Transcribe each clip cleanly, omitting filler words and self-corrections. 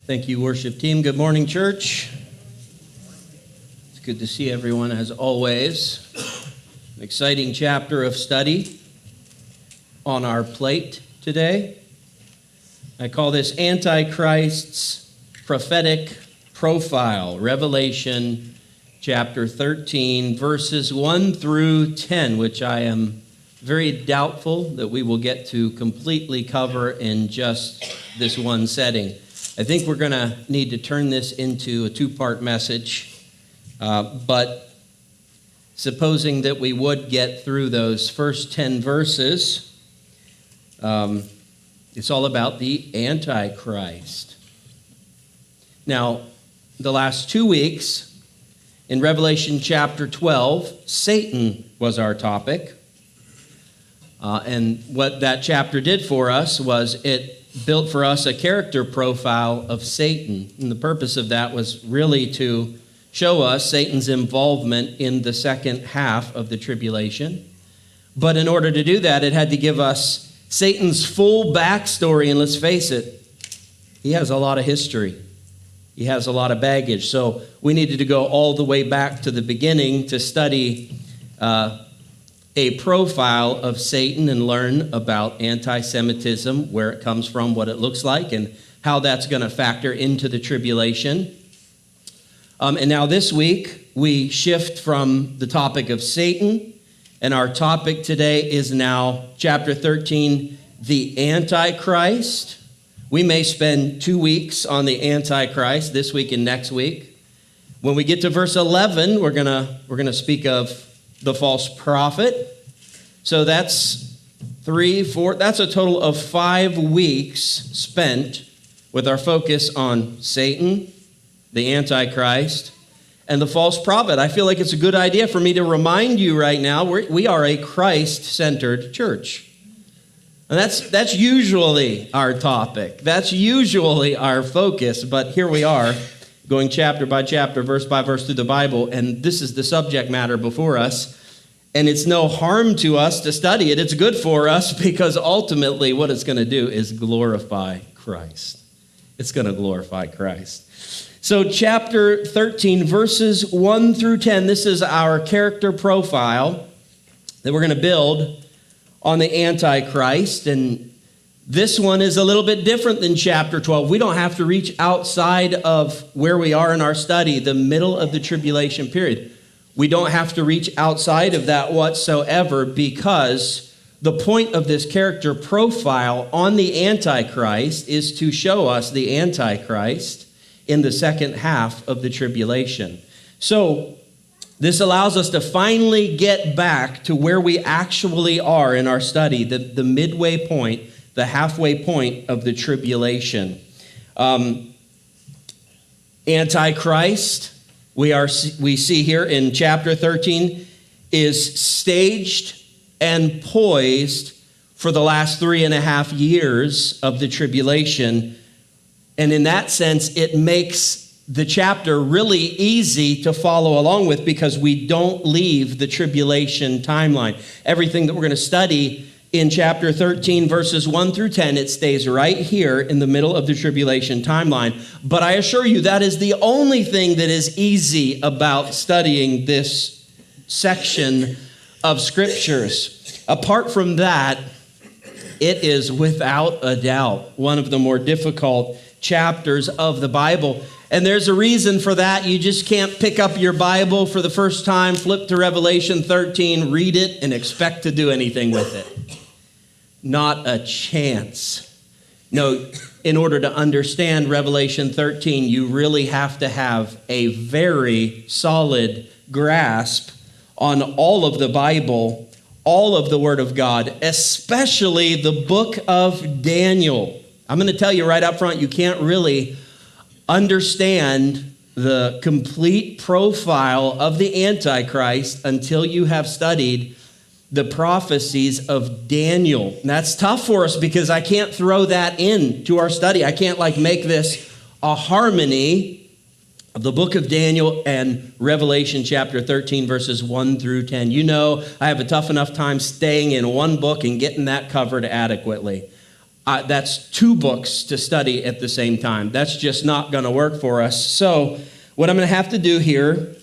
Thank you, worship team. Good morning, church. It's good to see everyone as always. An exciting chapter of study on our plate today. I call this Antichrist's prophetic profile, Revelation chapter 13, verses 1 through 10, which I am very doubtful that we will get to completely cover in just this one setting. I think we're going to need to turn this into a two-part message, but supposing that we would get through those first 10 verses, it's all about the Antichrist. Now, the last 2 weeks, in Revelation chapter 12, Satan was our topic. And what that chapter did for us was it built for us a character profile of Satan. And the purpose of that was really to show us Satan's involvement in the second half of the tribulation. But in order to do that, it had to give us Satan's full backstory. And let's face it, he has a lot of history. He has a lot of baggage. So we needed to go all the way back to the beginning to study a profile of Satan and learn about anti-Semitism, where it comes from, what it looks like, and how that's going to factor into the tribulation. And now this week, we shift from the topic of Satan, and our topic today is now chapter 13, the Antichrist. We may spend 2 weeks on the Antichrist, this week and next week. When we get to verse 11, we're gonna speak of the false prophet. So that's 3, 4, that's a total of 5 weeks spent with our focus on Satan, the Antichrist, and the false prophet. I feel like it's a good idea for me to remind you right now, we are a Christ-centered church. And that's usually our topic. That's usually our focus, but here we are, going chapter by chapter, verse by verse through the Bible, and this is the subject matter before us. And it's no harm to us to study it. It's good for us because ultimately what it's going to do is glorify Christ. It's going to glorify Christ. So chapter 13, verses 1 through 10, this is our character profile that we're going to build on the Antichrist. And this one is a little bit different than chapter 12. We don't have to reach outside of where we are in our study, the middle of the tribulation period. We don't have to reach outside of that whatsoever, because the point of this character profile on the Antichrist is to show us the Antichrist in the second half of the tribulation. So this allows us to finally get back to where we actually are in our study, the midway point, the halfway point of the tribulation. Antichrist, we see here in chapter 13, is staged and poised for the last 3.5 years of the tribulation. And in that sense, it makes the chapter really easy to follow along with because we don't leave the tribulation timeline. Everything that we're going to study in chapter 13, verses 1 through 10, it stays right here in the middle of the tribulation timeline. But I assure you, that is the only thing that is easy about studying this section of scriptures. Apart from that, it is without a doubt one of the more difficult chapters of the Bible. And there's a reason for that. You just can't pick up your Bible for the first time, flip to Revelation 13, read it, and expect to do anything with it. Not a chance. No, in order to understand Revelation 13, you really have to have a very solid grasp on all of the Bible, all of the Word of God, especially the book of Daniel. I'm going to tell you right up front, you can't really understand the complete profile of the Antichrist until you have studied the prophecies of Daniel. And that's tough for us because I can't throw that into our study. I can't make this a harmony of the book of Daniel and Revelation chapter 13, verses 1 through 10. You know, I have a tough enough time staying in one book and getting that covered adequately. That's 2 books to study at the same time. That's just not going to work for us. So what I'm going to have to do here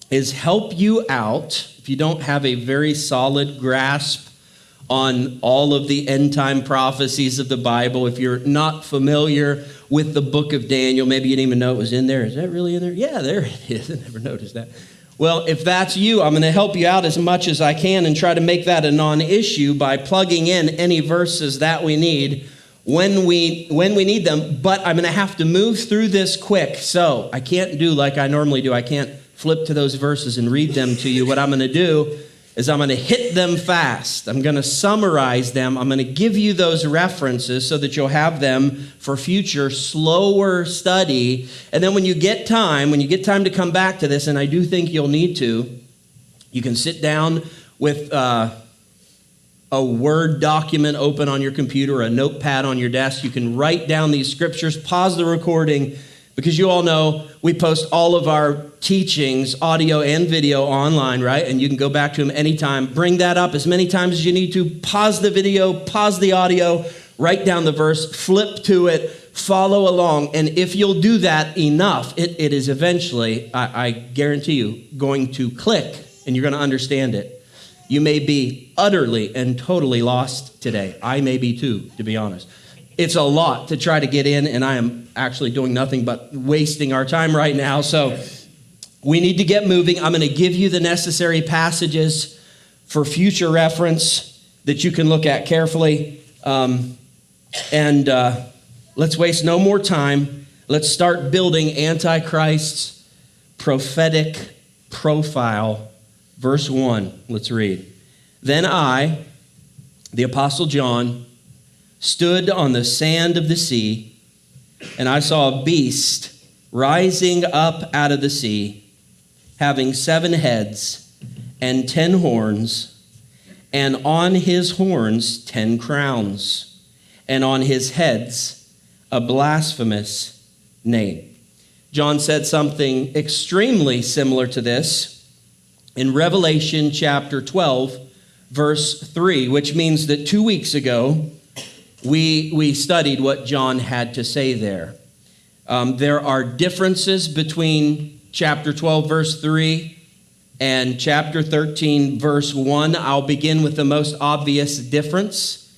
is help you out if you don't have a very solid grasp on all of the end-time prophecies of the Bible. If you're not familiar with the book of Daniel, maybe you didn't even know it was in there. Is that really in there? Yeah, there it is. I never noticed that. Well, if that's you, I'm going to help you out as much as I can and try to make that a non-issue by plugging in any verses that we need when we need them. But I'm going to have to move through this quick. So I can't do like I normally do. I can't flip to those verses and read them to you. What I'm going to do is I'm going to hit them fast. I'm going to summarize them. I'm going to give you those references so that you'll have them for future slower study. And then when you get time to come back to this, and I do think you'll need to, you can sit down with a Word document open on your computer, or a notepad on your desk. You can write down these scriptures, pause the recording, because you all know we post all of our teachings, audio and video, online, right? And you can go back to them anytime. Bring that up as many times as you need to. Pause the video, pause the audio, write down the verse, flip to it, follow along. And if you'll do that enough, it is eventually, I guarantee you, going to click and you're going to understand it. You may be utterly and totally lost today. I may be too, to be honest. It's a lot to try to get in, and I am actually doing nothing but wasting our time right now. So we need to get moving. I'm going to give you the necessary passages for future reference that you can look at carefully. Let's waste no more time. Let's start building Antichrist's prophetic profile. Verse 1, let's read. Then I, the Apostle John, stood on the sand of the sea, and I saw a beast rising up out of the sea, having 7 heads and 10 horns, and on his horns 10 crowns, and on his heads a blasphemous name. John said something extremely similar to this in Revelation chapter 12, verse 3, which means that 2 weeks ago, we studied what John had to say there. There are differences between chapter 12, verse 3 and chapter 13, verse 1. I'll begin with the most obvious difference.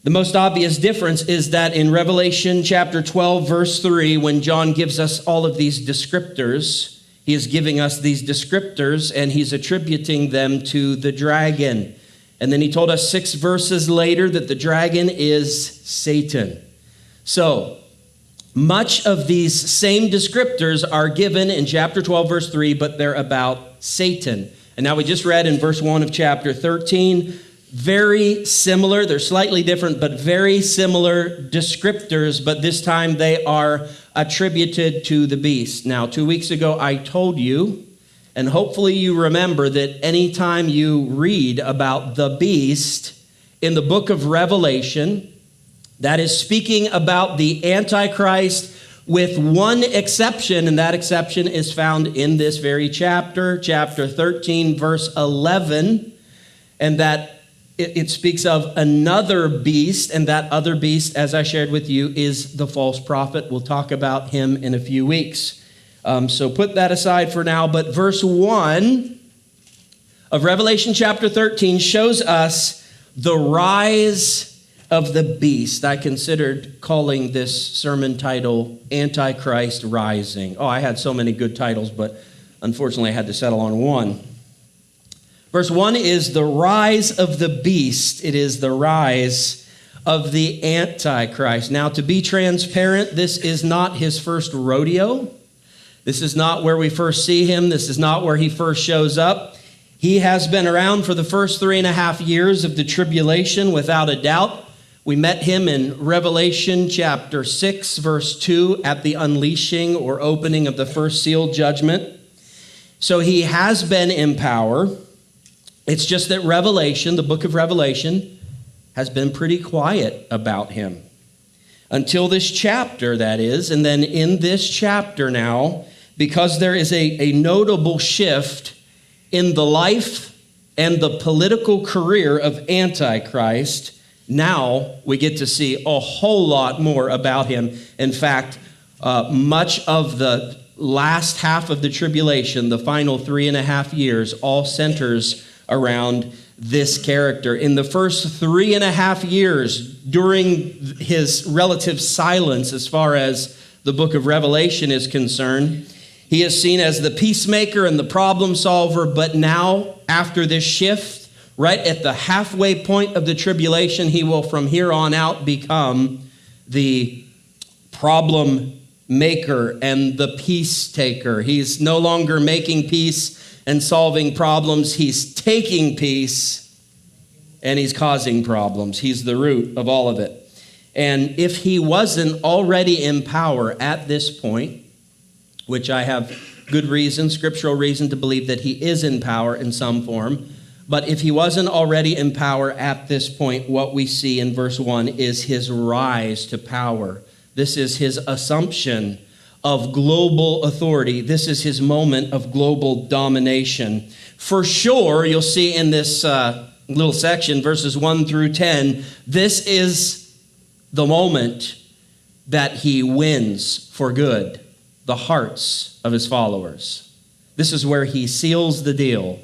The most obvious difference is that in Revelation chapter 12, verse 3, when John gives us all of these descriptors, he is giving us these descriptors and he's attributing them to the dragon. And then he told us 6 verses later that the dragon is Satan. So much of these same descriptors are given in chapter 12, verse 3, but they're about Satan. And now we just read in verse 1 of chapter 13, very similar. They're slightly different, but very similar descriptors, but this time they are attributed to the beast. Now, 2 weeks ago, I told you, and hopefully you remember, that anytime you read about the beast in the book of Revelation, that is speaking about the Antichrist with one exception, and that exception is found in this very chapter, chapter 13, verse 11, and that it speaks of another beast, and that other beast, as I shared with you, is the false prophet. We'll talk about him in a few weeks. So put that aside for now. But verse 1 of Revelation chapter 13 shows us the rise of the beast. I considered calling this sermon title Antichrist Rising. Oh, I had so many good titles, but unfortunately I had to settle on one. Verse 1 is the rise of the beast. It is the rise of the Antichrist. Now, to be transparent, this is not his first rodeo. This is not where we first see him. This is not where he first shows up. He has been around for the first 3.5 years of the tribulation, without a doubt. We met him in Revelation chapter 6, verse 2, at the unleashing or opening of the first seal judgment. So he has been in power. It's just that Revelation, the book of Revelation, has been pretty quiet about him. Until this chapter, that is. And then in this chapter now, because there is a notable shift in the life and the political career of Antichrist, Now we get to see a whole lot more about him. In fact, much of the last half of the tribulation, the final 3.5 years, all centers around this character. In the first 3.5 years, during his relative silence as far as the book of Revelation is concerned, he is seen as the peacemaker and the problem solver. But now, after this shift, right at the halfway point of the tribulation, he will from here on out become the problem maker and the peace taker. He's no longer making peace and solving problems. He's taking peace and he's causing problems. He's the root of all of it. And if he wasn't already in power at this point, which I have good reason, scriptural reason to believe that he is in power in some form, but if he wasn't already in power at this point, what we see in verse 1 is his rise to power. This is his assumption of global authority. This is his moment of global domination. For sure, you'll see in this little section, verses 1 through 10, this is the moment that he wins for good the hearts of his followers. This is where he seals the deal.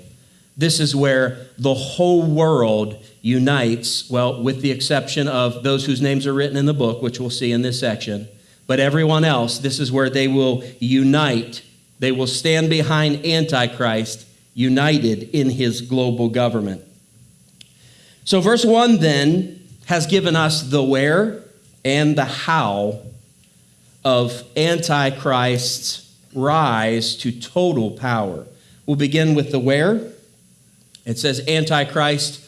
This is where the whole world unites, well, with the exception of those whose names are written in the book, which we'll see in this section. But everyone else, this is where they will unite. They will stand behind Antichrist, united in his global government. So verse 1 then has given us the where and the how of Antichrist's rise to total power. We'll begin with the where. It says Antichrist,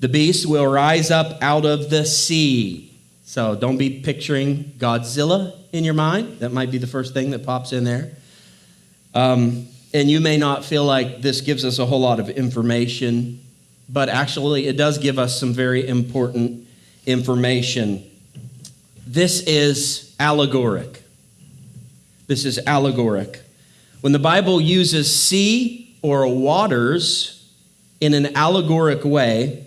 the beast, will rise up out of the sea. So don't be picturing Godzilla in your mind. That might be the first thing that pops in there. And you may not feel like this gives us a whole lot of information, but actually it does give us some very important information. This is allegoric. This is allegoric. When the Bible uses sea or waters in an allegoric way,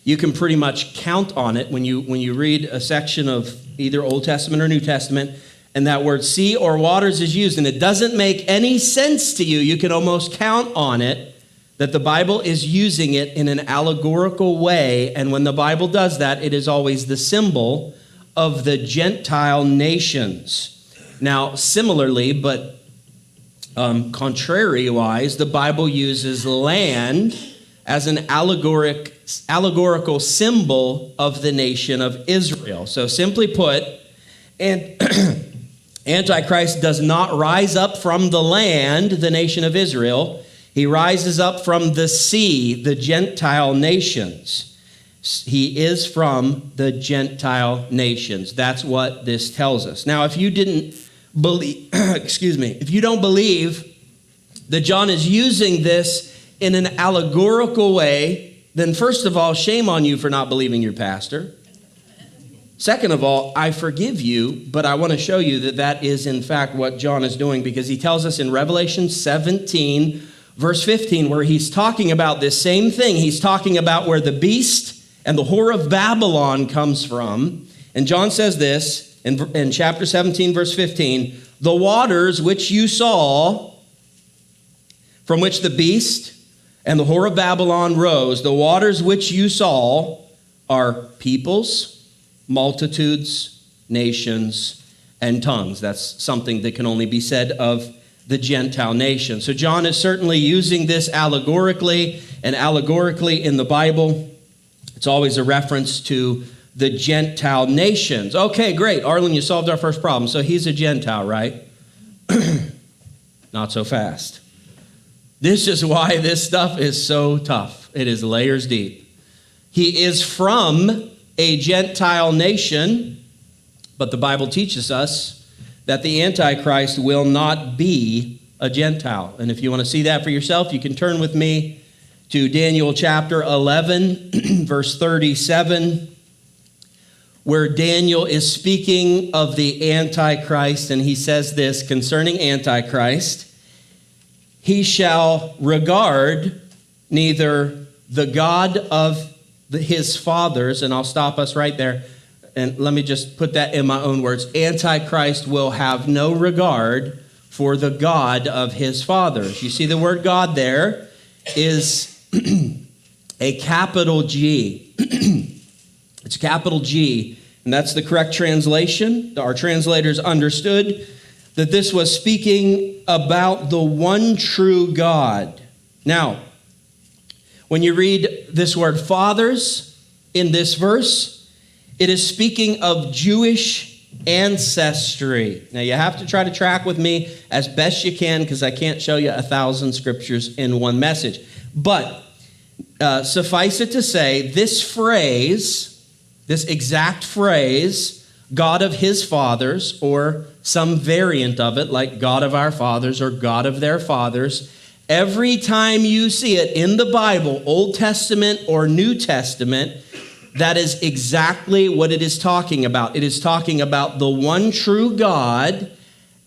you can pretty much count on it when you read a section of either Old Testament or New Testament, and that word sea or waters is used, and it doesn't make any sense to you. You can almost count on it that the Bible is using it in an allegorical way, and when the Bible does that, it is always the symbol of the Gentile nations. Now, similarly, but contrary-wise, the Bible uses land as an allegorical symbol of the nation of Israel. So simply put, Antichrist does not rise up from the land, the nation of Israel. He rises up from the sea, the Gentile nations. He is from the Gentile nations. That's what this tells us. Now, if you didn't believe, if you don't believe that John is using this in an allegorical way, then first of all, shame on you for not believing your pastor. Second of all, I forgive you, but I want to show you that that is in fact what John is doing, because he tells us in Revelation 17, verse 15, where he's talking about this same thing. He's talking about where the beast and the whore of Babylon comes from. And John says this in chapter 17, verse 15, the waters which you saw, from which the beast and the whore of Babylon rose, the waters which you saw are peoples, multitudes, nations, and tongues. That's something that can only be said of the Gentile nation. So John is certainly using this allegorically, and allegorically in the Bible, it's always a reference to the Gentile nations. Okay, great. Arlyn, you solved our first problem. So he's a Gentile, right? Not so fast. This is why this stuff is so tough. It is layers deep. He is from a Gentile nation, but the Bible teaches us that the Antichrist will not be a Gentile. And if you want to see that for yourself, you can turn with me to Daniel chapter 11, verse 37, where Daniel is speaking of the Antichrist, and he says this concerning Antichrist: he shall regard neither the God of his fathers, and I'll stop us right there, and let me just put that in my own words. Antichrist will have no regard for the God of his fathers. You see the word God there is a capital G. It's capital G, and that's the correct translation. Our translators understood that this was speaking about the one true God. Now, when you read this word fathers in this verse, it is speaking of Jewish ancestry. Now, you have to try to track with me as best you can because I can't show you 1,000 scriptures in one message. But suffice it to say, this phrase, this exact phrase, God of his fathers, or some variant of it, like God of our fathers or God of their fathers, every time you see it in the Bible, Old Testament or New Testament, that is exactly what it is talking about. It is talking about the one true God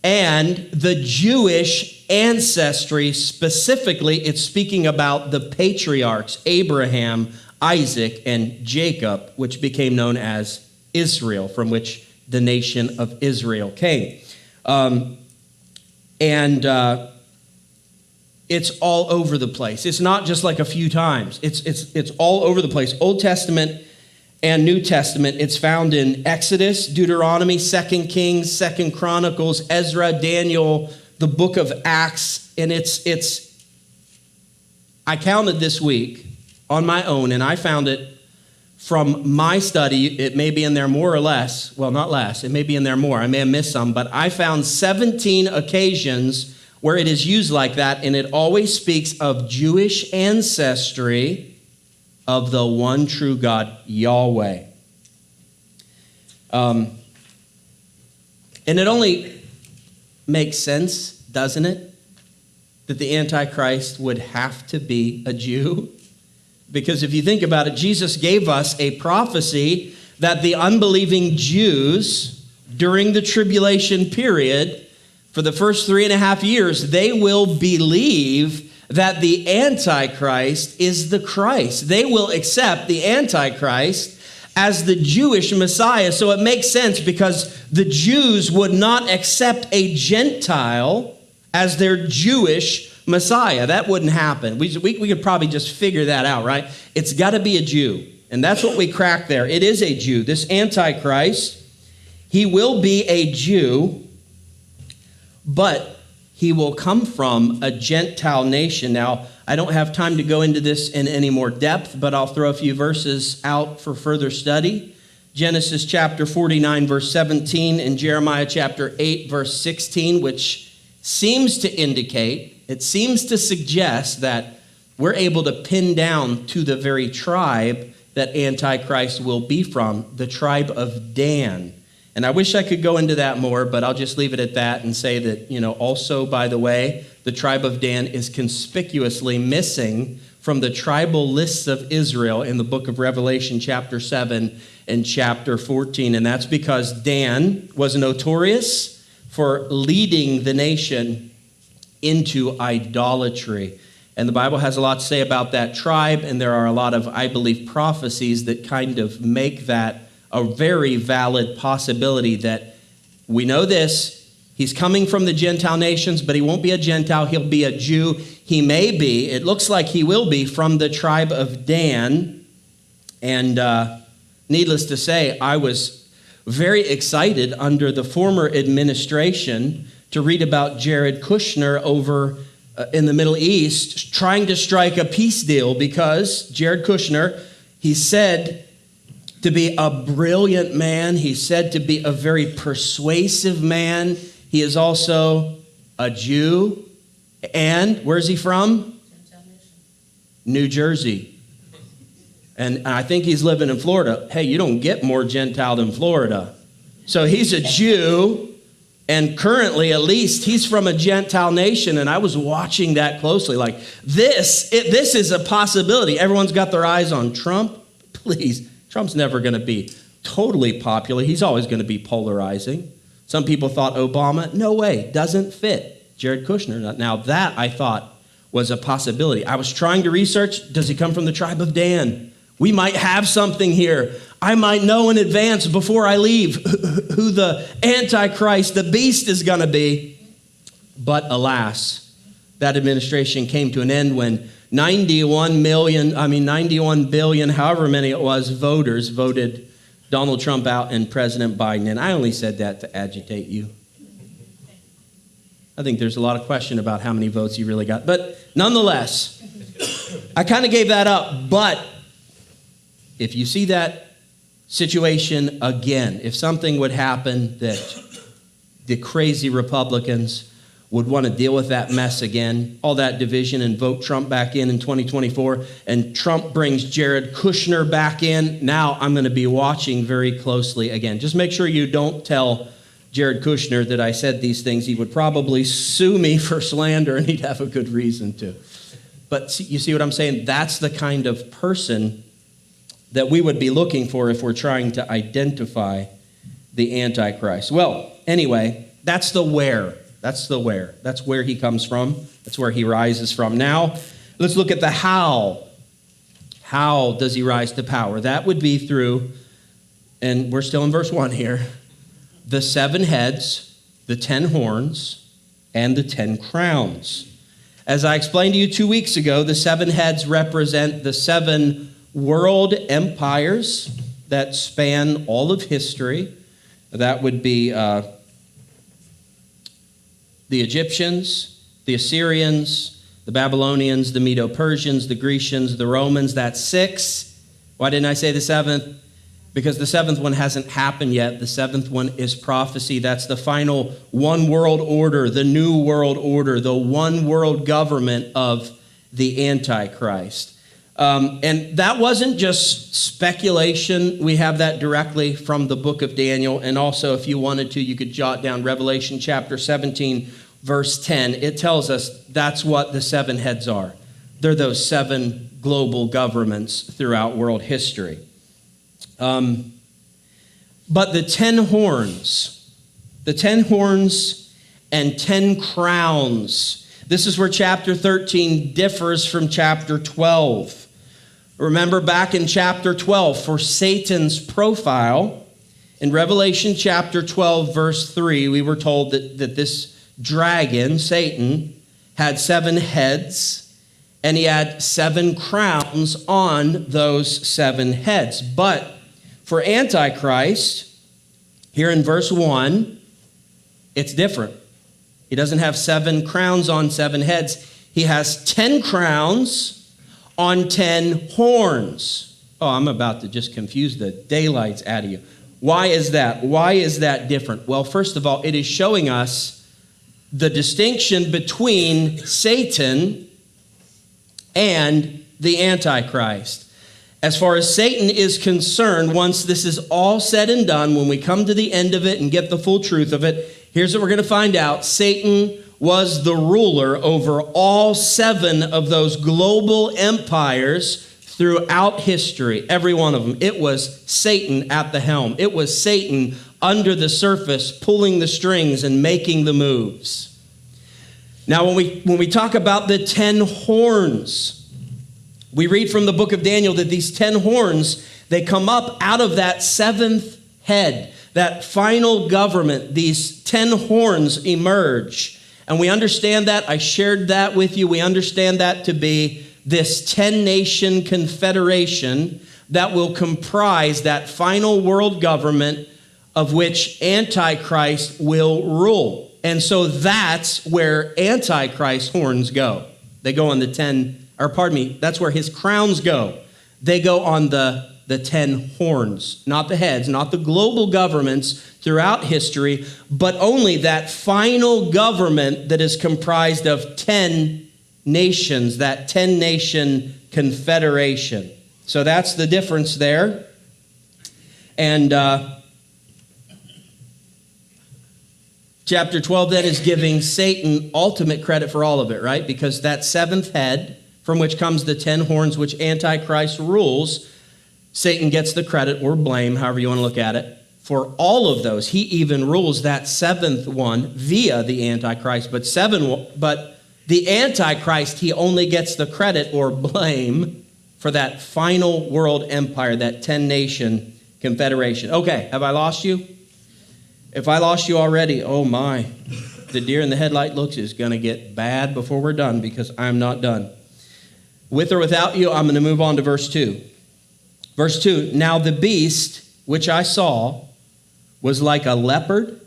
and the Jewish ancestry. Specifically, it's speaking about the patriarchs, Abraham, Isaac, and Jacob, which became known as Israel, from which the nation of Israel came. It's all over the place. It's not just like a few times. It's all over the place. Old Testament and New Testament. It's found in Exodus, Deuteronomy, 2 Kings, 2 Chronicles, Ezra, Daniel, the book of Acts. And I counted this week on my own, and I found it from my study. It may be in there more or less. Well, not less. It may be in there more. I may have missed some, but I found 17 occasions where it is used like that, and it always speaks of Jewish ancestry of the one true God, Yahweh. And it only makes sense, doesn't it, that the Antichrist would have to be a Jew? Because if you think about it, Jesus gave us a prophecy that the unbelieving Jews during the tribulation period, for the first 3.5 years, they will believe that the Antichrist is the Christ. They will accept the Antichrist as the Jewish Messiah. So it makes sense because the Jews would not accept a Gentile as their Jewish Messiah. That wouldn't happen. We could probably just figure that out, right? It's got to be a Jew. And that's what we cracked there. It is a Jew. This Antichrist, he will be a Jew, but he will come from a Gentile nation. Now, I don't have time to go into this in any more depth, but I'll throw a few verses out for further study. Genesis chapter 49, verse 17, and Jeremiah chapter 8, verse 16, which seems to indicate, it seems to suggest that we're able to pin down to the very tribe that Antichrist will be from, the tribe of Dan. And I wish I could go into that more, but I'll just leave it at that and say that, also, by the way, the tribe of Dan is conspicuously missing from the tribal lists of Israel in the book of Revelation chapter 7 and chapter 14. And that's because Dan was notorious for leading the nation into idolatry. And the Bible has a lot to say about that tribe, and there are a lot of, I believe, prophecies that kind of make that a very valid possibility that we know this. He's coming from the Gentile nations, but he won't be a Gentile. He'll be a Jew. He may be, it looks like he will be, from the tribe of Dan. And needless to say, I was very excited under the former administration to read about Jared Kushner over in the Middle East trying to strike a peace deal, because Jared Kushner, he said to be a brilliant man. He's said to be a very persuasive man. He is also a Jew. And where's he from? New Jersey. And I think he's living in Florida. Hey, you don't get more Gentile than Florida. So he's a Jew, and currently, at least, he's from a Gentile nation. And I was watching that closely. Like, this is a possibility. Everyone's got their eyes on Trump. Please. Trump's never going to be totally popular. He's always going to be polarizing. Some people thought Obama, no way, doesn't fit. Jared Kushner, now that I thought was a possibility. I was trying to research, does he come from the tribe of Dan? We might have something here. I might know in advance before I leave who the Antichrist, the beast, is going to be. But alas, that administration came to an end when 91 billion, however many it was, voters voted Donald Trump out and President Biden. And I only said that to agitate you. I think there's a lot of question about how many votes he really got. But nonetheless, I kind of gave that up. But if you see that situation again, if something would happen that the crazy Republicans would want to deal with that mess again, all that division, and vote Trump back in 2024, and Trump brings Jared Kushner back in, now I'm going to be watching very closely again. Just make sure you don't tell Jared Kushner that I said these things. He would probably sue me for slander, and he'd have a good reason to. But you see what I'm saying? That's the kind of person that we would be looking for if we're trying to identify the Antichrist. Well, anyway, that's the where. That's the where. That's where he comes from. That's where he rises from. Now, let's look at the how. How does he rise to power? That would be through, and we're still in verse 1 here, the 7 heads, the 10 horns, and the 10 crowns. As I explained to you 2 weeks ago, the 7 heads represent the 7 world empires that span all of history. That would be the Egyptians, the Assyrians, the Babylonians, the Medo-Persians, the Grecians, the Romans. That's 6. Why didn't I say the 7th? Because the 7th one hasn't happened yet. The 7th one is prophecy. That's the final one world order, the new world order, the one world government of the Antichrist. And that wasn't just speculation. We have that directly from the book of Daniel. And also, if you wanted to, you could jot down Revelation chapter 17, verse 10. It tells us that's what the 7 heads are. They're those 7 global governments throughout world history. But the 10 horns and 10 crowns, this is where chapter 13 differs from chapter 12. Remember back in chapter 12, for Satan's profile, in Revelation chapter 12, verse 3, we were told that this dragon, Satan, had 7 heads, and he had 7 crowns on those 7 heads. But for Antichrist, here in verse 1, it's different. He doesn't have 7 crowns on 7 heads. He has 10 crowns on 10 horns. Oh, I'm about to just confuse the daylights out of you. Why is that? Why is that different? Well, first of all, it is showing us the distinction between Satan and the Antichrist. As far as Satan is concerned, once this is all said and done, when we come to the end of it and get the full truth of it, here's what we're going to find out. Satan was the ruler over all 7 of those global empires throughout history, every one of them. It was Satan at the helm. It was Satan under the surface, pulling the strings and making the moves. Now, when we talk about the 10 horns, we read from the book of Daniel that these 10 horns, they come up out of that 7th head, that final government. These 10 horns emerge. And we understand that. I shared that with you. We understand that to be this 10 Nation Confederation that will comprise that final world government of which Antichrist will rule. And so that's where Antichrist horns go. They go on that's where his crowns go. They go on the 10 horns, not the heads, not the global governments throughout history, but only that final government that is comprised of 10 nations, that 10 Nation Confederation. So that's the difference there. And chapter 12 then is giving Satan ultimate credit for all of it, right? Because that 7th head, from which comes the 10 horns, which Antichrist rules, Satan gets the credit or blame, however you want to look at it, for all of those. He even rules that 7th one via the Antichrist, but the Antichrist, he only gets the credit or blame for that final world empire, that 10 Nation Confederation. Okay, have I lost you? If I lost you already, oh my, the deer in the headlight looks is going to get bad before we're done, because I'm not done. With or without you, I'm going to move on to verse 2. Verse 2, now the beast which I saw was like a leopard.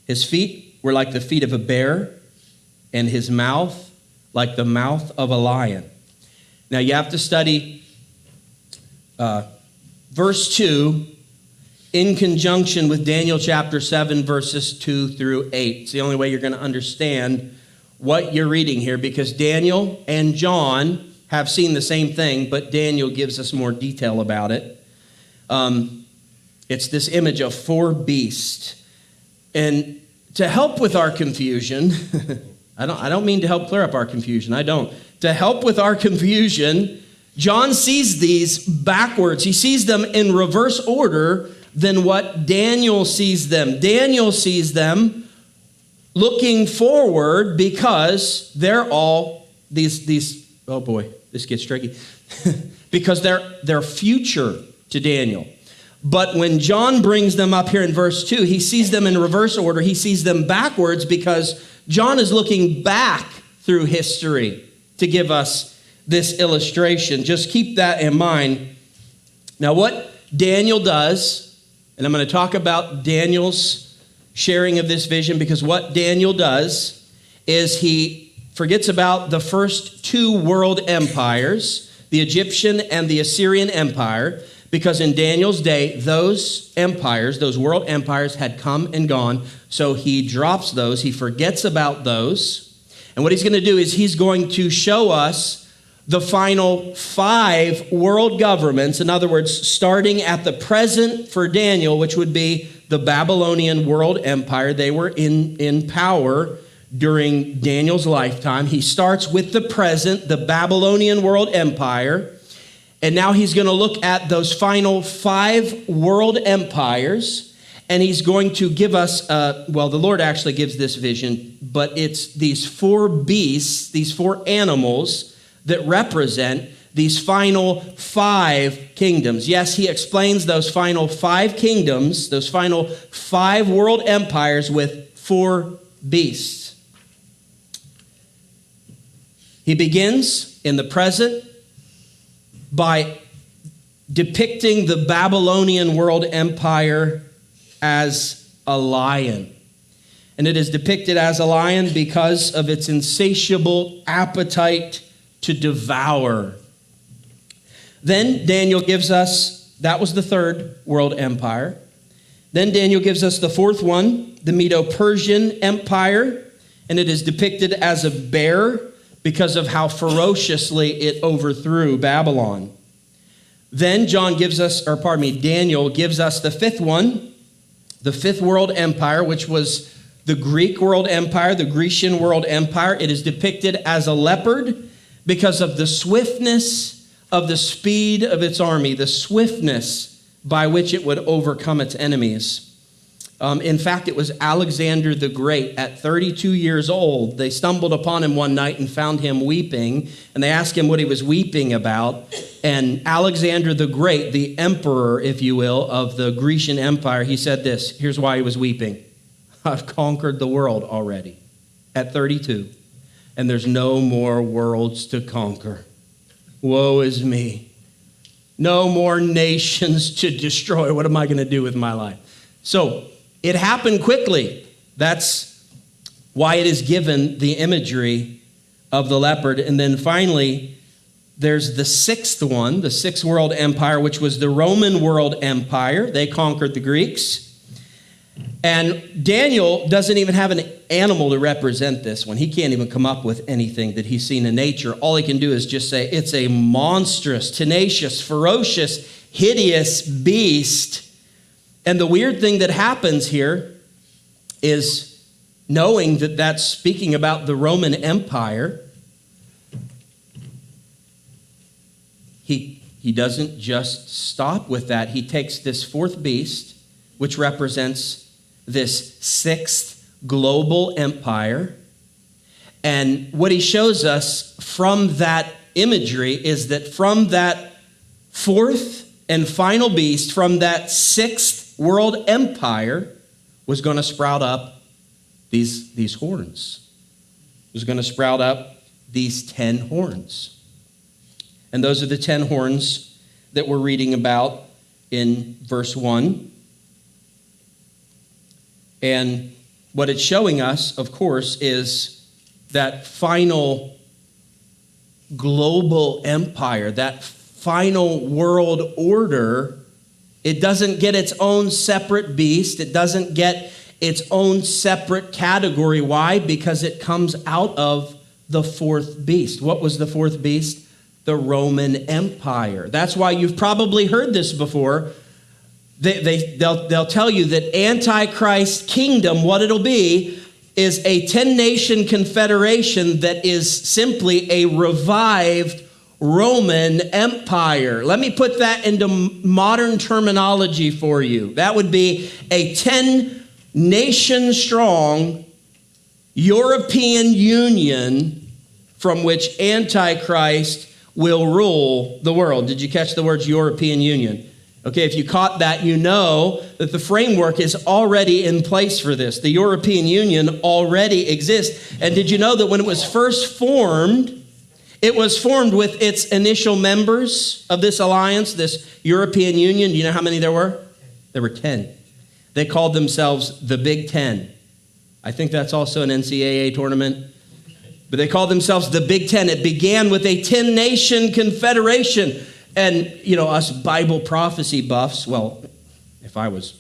His feet were like the feet of a bear, and his mouth like the mouth of a lion. Now you have to study verse 2 in conjunction with Daniel chapter 7, verses 2 through 8. It's the only way you're going to understand what you're reading here, because Daniel and John have seen the same thing, but Daniel gives us more detail about it. It's this image of four beasts. And to help with our confusion, I don't mean to help clear up our confusion, I don't. To help with our confusion, John sees these backwards. He sees them in reverse order than what Daniel sees them. Daniel sees them looking forward, because they're all these oh boy, this gets tricky. Because they're future to Daniel. But when John brings them up here in verse 2, he sees them in reverse order. He sees them backwards, because John is looking back through history to give us this illustration. Just keep that in mind. Now, what Daniel does, and I'm going to talk about Daniel's sharing of this vision, because what Daniel does is he forgets about the first two world empires, the Egyptian and the Assyrian Empire, because in Daniel's day, those empires, those world empires had come and gone. So he drops those. He forgets about those. And what he's going to do is he's going to show us the final 5 world governments. In other words, starting at the present for Daniel, which would be the Babylonian world empire. They were in power during Daniel's lifetime. He starts with the present, the Babylonian world empire. And now he's going to look at those final 5 world empires, and he's going to give us, the Lord actually gives this vision, but it's these 4 beasts, these 4 animals that represent these final 5 kingdoms. Yes, he explains those final 5 kingdoms, those final 5 world empires with 4 beasts. He begins in the present by depicting the Babylonian world empire as a lion. And it is depicted as a lion because of its insatiable appetite to devour. Then Daniel gives us, that was the 3rd world empire. Then Daniel gives us the 4th one, the Medo-Persian Empire, and it is depicted as a bear because of how ferociously it overthrew Babylon. Then Daniel gives us the 5th one, the 5th world empire, which was the Greek world empire, the Grecian world empire. It is depicted as a leopard because of the swiftness of the speed of its army, the swiftness by which it would overcome its enemies. In fact, it was Alexander the Great at 32 years old. They stumbled upon him one night and found him weeping, and they asked him what he was weeping about. And Alexander the Great, the emperor, if you will, of the Grecian Empire, he said this. Here's why he was weeping. I've conquered the world already at 32, and there's no more worlds to conquer. Woe is me. No more nations to destroy. What am I going to do with my life? So it happened quickly. That's why it is given the imagery of the leopard. And then finally, there's the 6th one, the 6th world empire, which was the Roman world empire. They conquered the Greeks. And Daniel doesn't even have an animal to represent this one. He can't even come up with anything that he's seen in nature. All he can do is just say it's a monstrous, tenacious, ferocious, hideous beast. And the weird thing that happens here is, knowing that that's speaking about the Roman Empire, he doesn't just stop with that. He takes this 4th beast, which represents this 6th global empire, and what he shows us from that imagery is that from that fourth and final beast, from that sixth world empire, was going to sprout up these horns. It was going to sprout up these 10 horns. And those are the 10 horns that we're reading about in verse 1. And what it's showing us, of course, is that final global empire, that final world order. It doesn't get its own separate beast. It doesn't get its own separate category. Why? Because it comes out of the fourth beast. What was the fourth beast? The Roman Empire. That's why you've probably heard this before. They'll tell you that Antichrist kingdom, what it'll be, is a 10 Nation Confederation that is simply a revived Roman Empire. Let me put that into modern terminology for you. That would be a 10 nation strong European Union from which Antichrist will rule the world. Did you catch the words European Union? Okay, if you caught that, you know that the framework is already in place for this. The European Union already exists. And did you know that when it was first formed, it was formed with its initial members of this alliance, this European Union? Do you know how many there were? There were 10. They called themselves the Big Ten. I think that's also an NCAA tournament. But they called themselves the Big Ten. It began with a 10 Nation Confederation. And, you know, us Bible prophecy buffs, well, if I was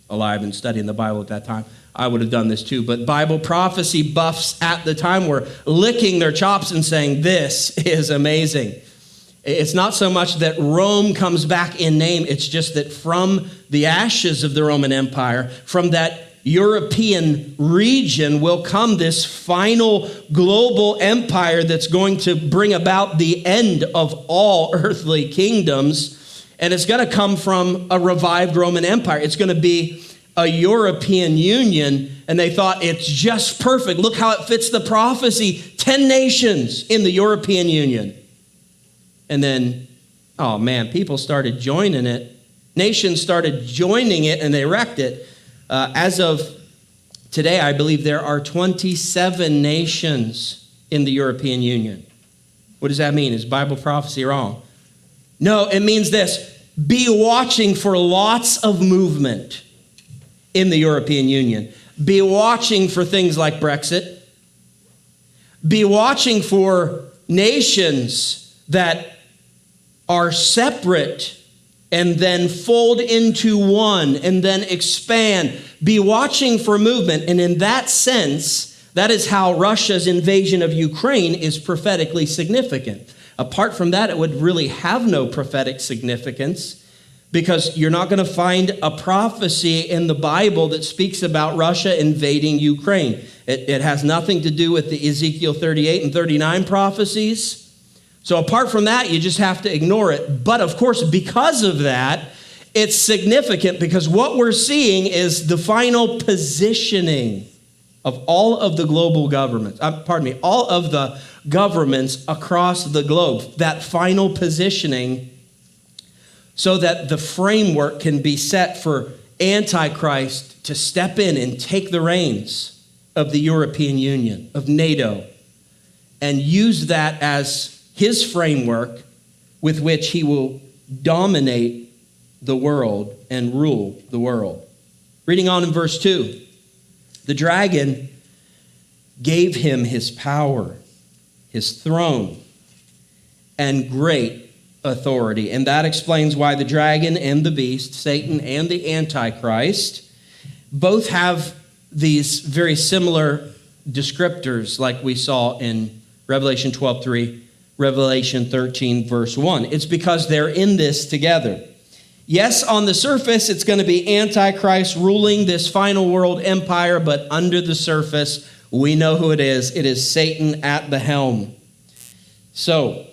alive and studying the Bible at that time, I would have done this too. But Bible prophecy buffs at the time were licking their chops and saying, this is amazing. It's not so much that Rome comes back in name. It's just that from the ashes of the Roman Empire, from that European region will come this final global empire that's going to bring about the end of all earthly kingdoms. And it's going to come from a revived Roman Empire. It's going to be a European Union. And they thought it's just perfect. Look how it fits the prophecy. 10 nations in the European Union. And then, oh man, people started joining it. Nations started joining it and they wrecked it. As of today, I believe there are 27 nations in the European Union. What does that mean? Is Bible prophecy wrong? No, it means this. Be watching for lots of movement in the European Union. Be watching for things like Brexit. Be watching for nations that are separate and then fold into one, and then expand. Be watching for movement. And in that sense, that is how Russia's invasion of Ukraine is prophetically significant. Apart from that, it would really have no prophetic significance, because you're not going to find a prophecy in the Bible that speaks about Russia invading Ukraine. It has nothing to do with the Ezekiel 38 and 39 prophecies. So apart from that, you just have to ignore it. But of course, because of that, it's significant, because what we're seeing is the final positioning of all of the global governments, all of the governments across the globe, that final positioning, so that the framework can be set for Antichrist to step in and take the reins of the European Union, of NATO, and use that as his framework with which he will dominate the world and rule the world. Reading on in verse 2, the dragon gave him his power, his throne, and great authority. And that explains why the dragon and the beast, Satan and the Antichrist, both have these very similar descriptors like we saw in Revelation 12:3. Revelation 13, verse 1. It's because they're in this together. Yes, on the surface, it's going to be Antichrist ruling this final world empire, but under the surface, we know who it is. It is Satan at the helm. So,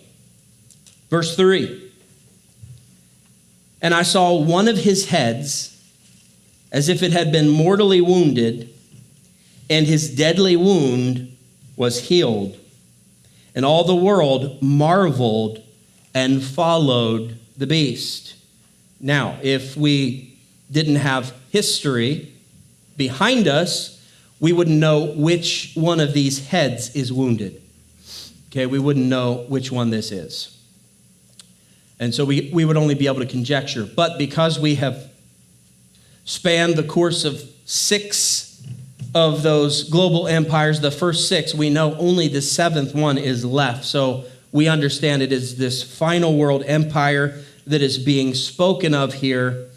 verse 3. And I saw one of his heads as if it had been mortally wounded, and his deadly wound was healed. and all the world marveled and followed the beast. Now, if we didn't have history behind us, we wouldn't know which one of these heads is wounded. Okay, we wouldn't know which one this is. And so we would only be able to conjecture. But because we have spanned the course of 6 of those global empires, the first 6, we know only the 7th one is left. So we understand it is this final world empire that is being spoken of here.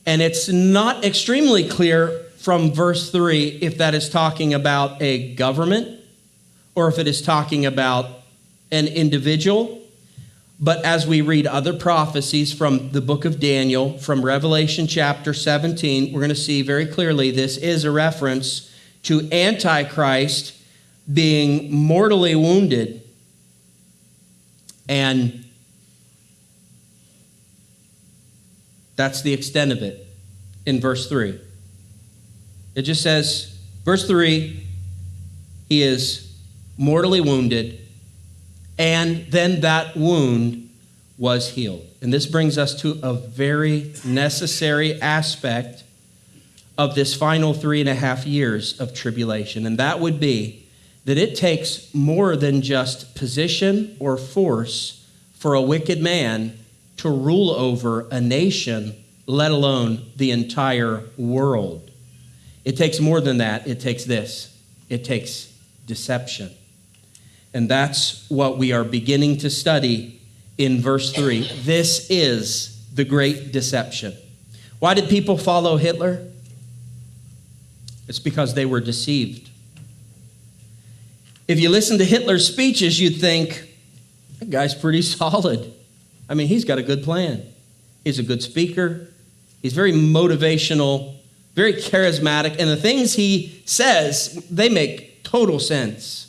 And it's not extremely clear from verse 3 if that is talking about a government or if it is talking about an individual. But as we read other prophecies from the book of Daniel, from Revelation chapter 17, we're going to see very clearly this is a reference to Antichrist being mortally wounded. And that's the extent of it in verse 3. It just says, verse 3, he is mortally wounded, and then that wound was healed. And this brings us to a very necessary aspect of this final 3.5 years of tribulation. And that would be that it takes more than just position or force for a wicked man to rule over a nation, let alone the entire world. It takes more than that. It takes this. It takes deception. And that's what we are beginning to study in verse 3. This is the great deception. Why did people follow Hitler? It's because they were deceived. If you listen to Hitler's speeches, you'd think, that guy's pretty solid. I mean, he's got a good plan. He's a good speaker. He's very motivational, very charismatic. And the things he says, they make total sense.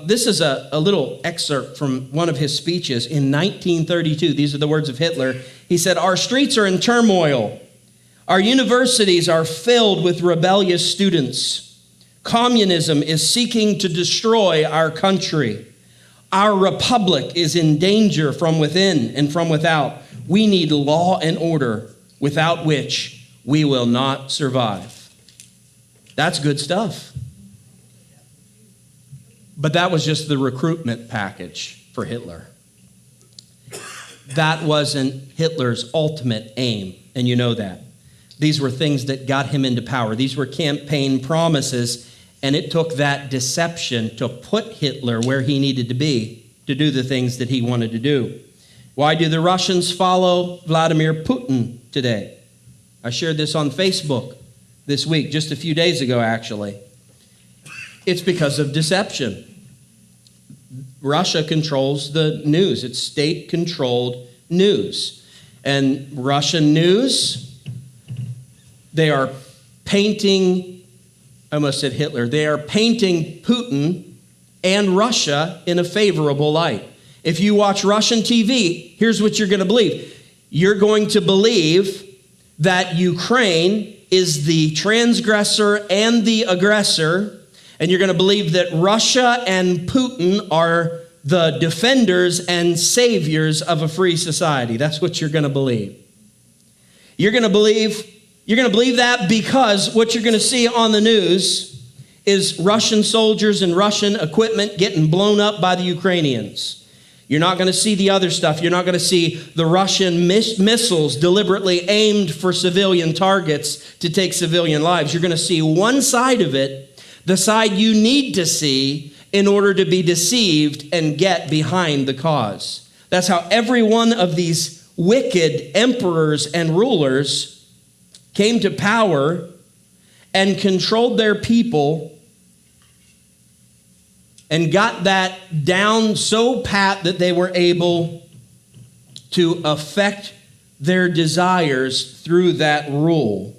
This is a little excerpt from one of his speeches in 1932. These are the words of Hitler. He said, "Our streets are in turmoil. Our universities are filled with rebellious students. Communism is seeking to destroy our country. Our republic is in danger from within and from without. We need law and order, without which we will not survive." That's good stuff. But that was just the recruitment package for Hitler. That wasn't Hitler's ultimate aim, and you know that. These were things that got him into power. These were campaign promises, and it took that deception to put Hitler where he needed to be to do the things that he wanted to do. Why do the Russians follow Vladimir Putin today? I shared this on Facebook this week, just a few days ago, actually. It's because of deception. Russia controls the news. It's state-controlled news. And Russian news, they are painting, I almost said Hitler, they are painting Putin and Russia in a favorable light. If you watch Russian TV, here's what you're going to believe. You're going to believe that Ukraine is the transgressor and the aggressor, and you're going to believe that Russia and Putin are the defenders and saviors of a free society. That's what you're going to believe. You're going to believe that because what you're going to see on the news is Russian soldiers and Russian equipment getting blown up by the Ukrainians. You're not going to see the other stuff. You're not going to see the Russian missiles deliberately aimed for civilian targets to take civilian lives. You're going to see one side of it, the side you need to see in order to be deceived and get behind the cause. That's how every one of these wicked emperors and rulers came to power and controlled their people and got that down so pat that they were able to affect their desires through that rule.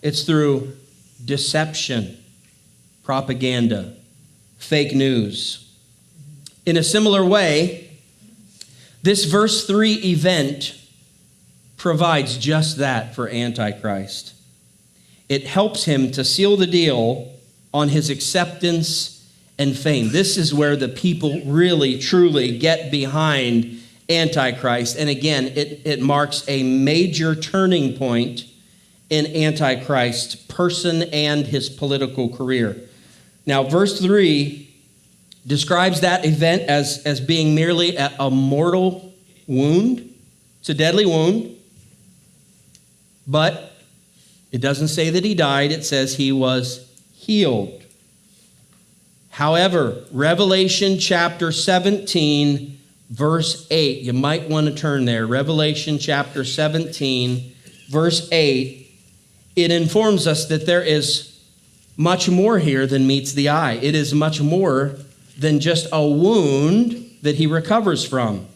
It's through deception, propaganda, fake news. In a similar way, this verse 3 event provides just that for Antichrist. It helps him to seal the deal on his acceptance and fame. This is where the people really, truly get behind Antichrist. And again, it marks a major turning point in Antichrist's person and his political career. Now, verse 3 describes that event as being merely a mortal wound. It's a deadly wound. But it doesn't say that he died. It says he was healed. However, Revelation chapter 17, verse 8, you might want to turn there. Revelation chapter 17, verse 8, it informs us that there is much more here than meets the eye. It is much more than just a wound that he recovers from.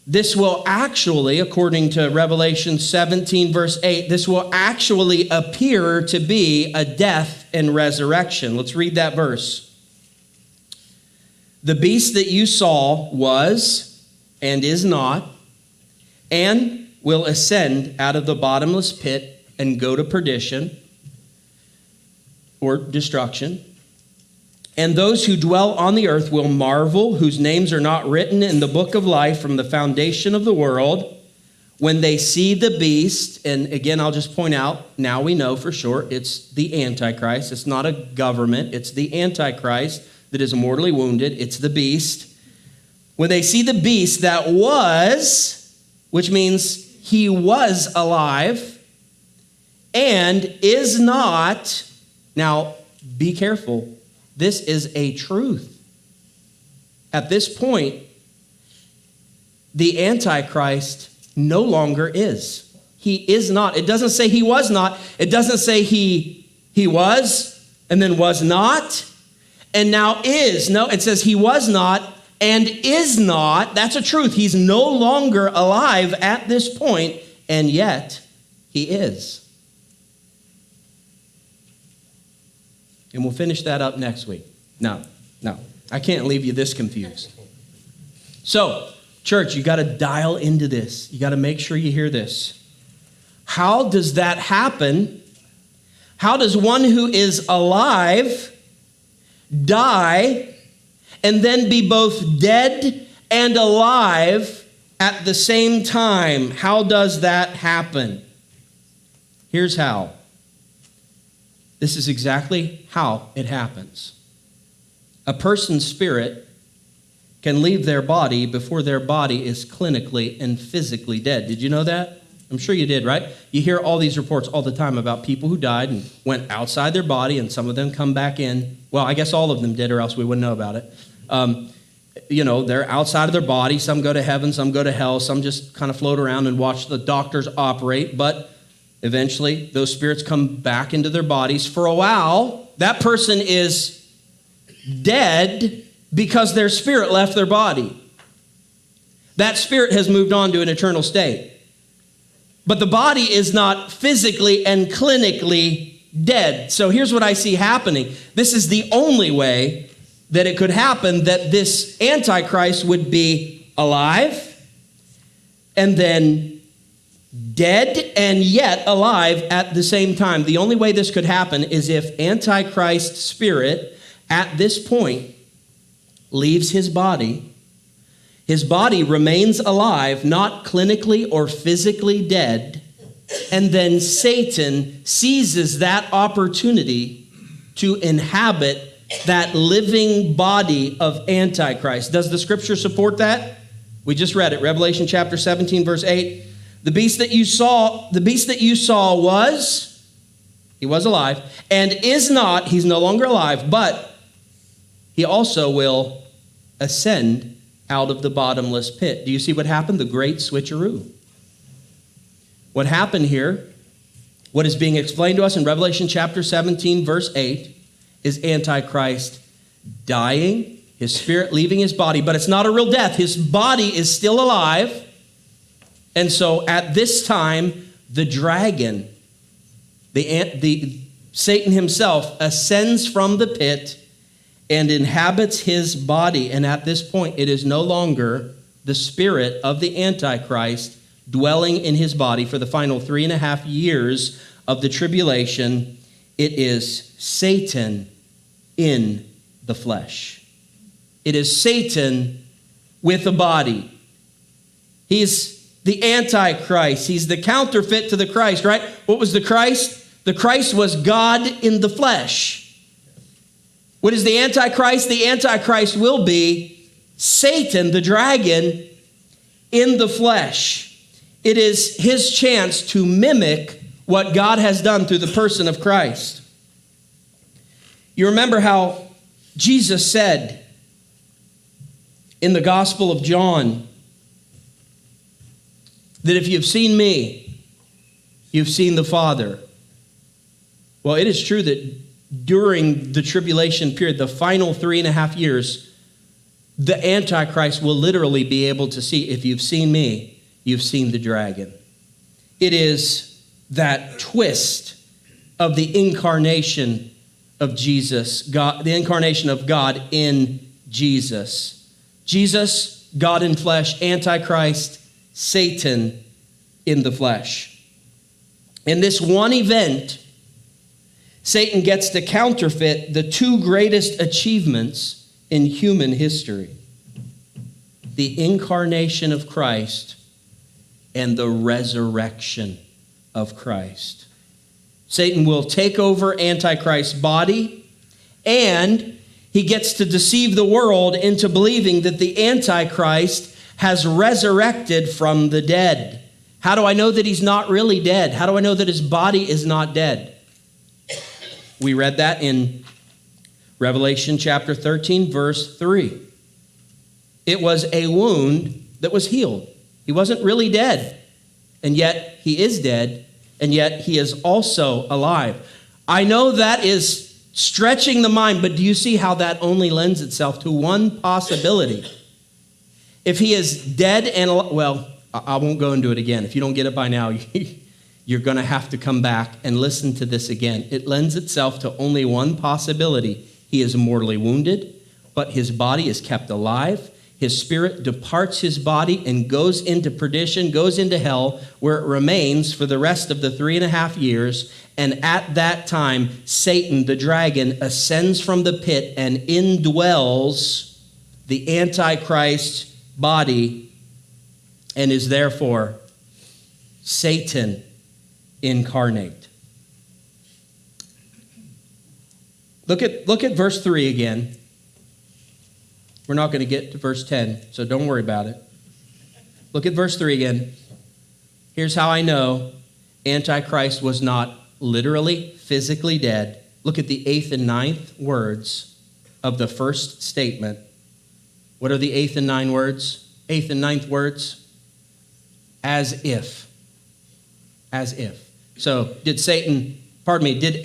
This will actually, according to Revelation 17, verse 8, this will actually appear to be a death and resurrection. Let's read that verse. The beast that you saw was and is not, and will ascend out of the bottomless pit and go to perdition or destruction. And those who dwell on the earth will marvel, whose names are not written in the book of life from the foundation of the world, when they see the beast. And again, I'll just point out, now we know for sure it's the Antichrist. It's not a government. It's the Antichrist that is mortally wounded. It's the beast. When they see the beast that was, which means he was alive and is not. Now, be careful. This is a truth. At this point, the Antichrist no longer is. He is not. It doesn't say he was not. It doesn't say he was and then was not and now is. No, it says he was not and is not. That's a truth. He's no longer alive at this point, and yet he is. And we'll finish that up next week. No, I can't leave you this confused. So, church, you got to dial into this. You got to make sure you hear this. How does that happen? How does one who is alive die and then be both dead and alive at the same time? How does that happen? Here's how. This is exactly how it happens. A person's spirit can leave their body before their body is clinically and physically dead. Did you know that? I'm sure you did, right? You hear all these reports all the time about people who died and went outside their body, and some of them come back in. Well, I guess all of them did, or else we wouldn't know about it. They're outside of their body. Some go to heaven, some go to hell. Some just kind of float around and watch the doctors operate. But eventually, those spirits come back into their bodies. For a while, that person is dead because their spirit left their body. That spirit has moved on to an eternal state. But the body is not physically and clinically dead. So here's what I see happening. This is the only way that it could happen, that this Antichrist would be alive and then dead and yet alive at the same time. The only way this could happen is if Antichrist's spirit at this point leaves his body. His body remains alive, not clinically or physically dead, and then Satan seizes that opportunity to inhabit that living body of Antichrist. Does the scripture support that? We just read it, Revelation chapter 17, verse 8. The beast that you saw he was alive, and is not, he's no longer alive, but he also will ascend out of the bottomless pit. Do you see what happened? The great switcheroo. What happened here, what is being explained to us in Revelation chapter 17, verse 8, is Antichrist dying, his spirit leaving his body, but it's not a real death. His body is still alive. And so at this time, the dragon, the Satan himself, ascends from the pit and inhabits his body. And at this point, it is no longer the spirit of the Antichrist dwelling in his body for the final 3.5 years of the tribulation. It is Satan in the flesh. It is Satan with a body. He's the Antichrist. He's the counterfeit to the Christ, right? What was the Christ? The Christ was God in the flesh. What is the Antichrist? The Antichrist will be Satan, the dragon, in the flesh. It is his chance to mimic what God has done through the person of Christ. You remember how Jesus said in the Gospel of John that if you've seen me, you've seen the Father. Well, it is true that during the tribulation period, the final 3.5 years, the Antichrist will literally be able to see, if you've seen me, you've seen the dragon. It is that twist of the incarnation of Jesus, God, the incarnation of God in Jesus. Jesus, God in flesh, Antichrist, Satan in the flesh. In this one event, Satan gets to counterfeit the two greatest achievements in human history: the incarnation of Christ and the resurrection of Christ. Satan will take over Antichrist's body, and he gets to deceive the world into believing that the Antichrist has resurrected from the dead. How do I know that he's not really dead? How do I know that his body is not dead? We read that in Revelation chapter 13, verse 3. It was a wound that was healed. He wasn't really dead, and yet he is dead, and yet he is also alive. I know that is stretching the mind, but do you see how that only lends itself to one possibility? If he is dead and alive, well, I won't go into it again. If you don't get it by now, you're going to have to come back and listen to this again. It lends itself to only one possibility. He is mortally wounded, but his body is kept alive. His spirit departs his body and goes into perdition, goes into hell, where it remains for the rest of the 3.5 years. And at that time, Satan, the dragon, ascends from the pit and indwells the Antichrist body and is therefore Satan incarnate. Look at verse 3 again. We're not going to get to verse 10, so don't worry about it. Look at verse 3 again. Here's how I know Antichrist was not literally, physically dead. Look at the 8th and 9th words of the first statement. What are the 8th and 9th words? 8th and 9th words? As if. As if. So did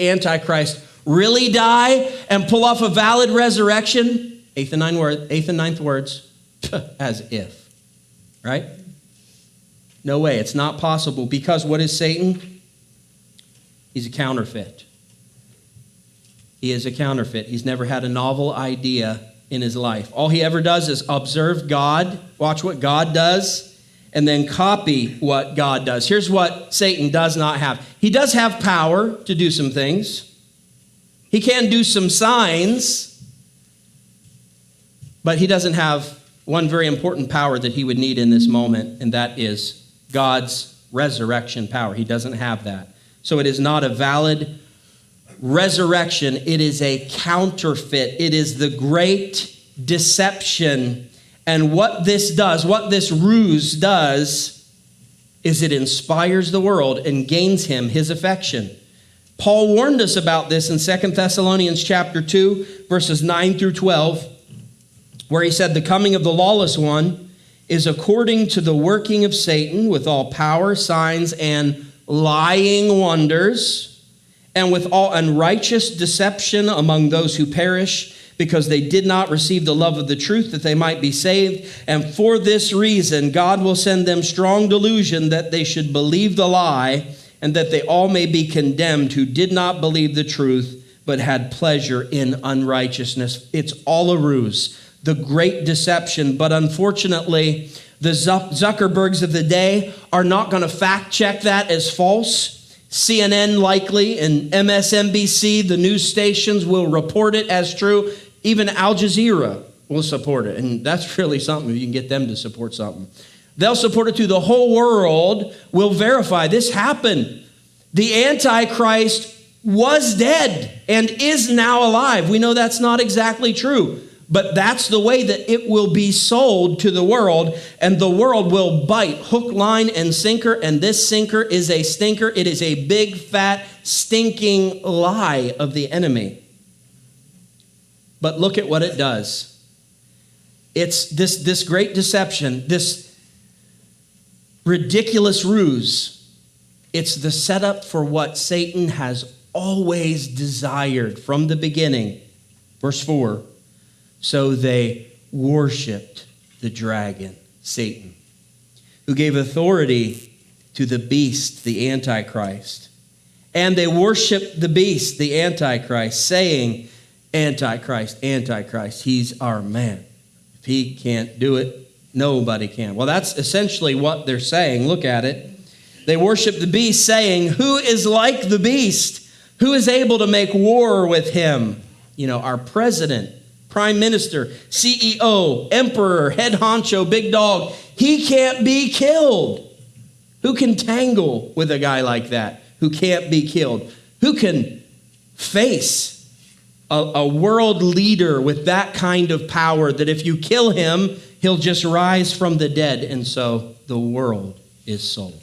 Antichrist really die and pull off a valid resurrection? 8th and 9th words, as if, right? No way, it's not possible, because what is Satan? He's a counterfeit. He is a counterfeit. He's never had a novel idea in his life. All he ever does is observe God, watch what God does, and then copy what God does. Here's what Satan does not have. He does have power to do some things. He can do some signs, but he doesn't have one very important power that he would need in this moment, and that is God's resurrection power. He doesn't have that. So it is not a valid resurrection. It is a counterfeit. It is the great deception. And what this does, what this ruse does, is it inspires the world and gains him his affection. Paul warned us about this in 2 Thessalonians chapter 2, verses 9 through 12, where he said, the coming of the lawless one is according to the working of Satan with all power, signs, and lying wonders, and with all unrighteous deception among those who perish, because they did not receive the love of the truth that they might be saved. And for this reason, God will send them strong delusion that they should believe the lie, and that they all may be condemned who did not believe the truth, but had pleasure in unrighteousness. It's all a ruse. The great deception. But unfortunately, the Zuckerbergs of the day are not going to fact check that as false. CNN likely, and MSNBC, the news stations, will report it as true. Even Al Jazeera will support it. And that's really something, if you can get them to support something. They'll support it too. The whole world will verify this happened. The Antichrist was dead and is now alive. We know that's not exactly true, but that's the way that it will be sold to the world, and the world will bite hook, line, and sinker, and this sinker is a stinker. It is a big, fat, stinking lie of the enemy. But look at what it does. It's this great deception, this ridiculous ruse. It's the setup for what Satan has always desired from the beginning. Verse 4, so they worshiped the dragon, Satan, who gave authority to the beast, the Antichrist. And they worshiped the beast, the Antichrist, saying, Antichrist, Antichrist, he's our man. If he can't do it, nobody can. Well, that's essentially what they're saying. Look at it. They worship the beast, saying, who is like the beast? Who is able to make war with him? You know, our president, prime minister, CEO, emperor, head honcho, big dog. He can't be killed. Who can tangle with a guy like that who can't be killed? Who can face a world leader with that kind of power that if you kill him, he'll just rise from the dead? And so the world is sold.